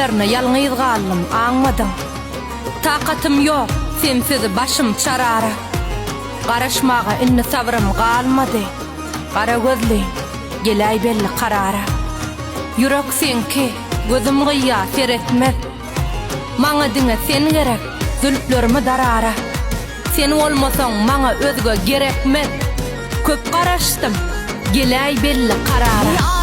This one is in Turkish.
sözlerine yalňyz galdym, aňmadyň. Takatym ýok, sensiz başym çarara. Garaşmaga inni sabrym galmady. Gara gözli, gelay belli karara. Yürek senki, gözüm gıya seretmez. Maňa diňe sen gerek, zülplerimi darara. Sen olmasaň maňa özge gerekmez. Köp garaşdym, gelay belli karara.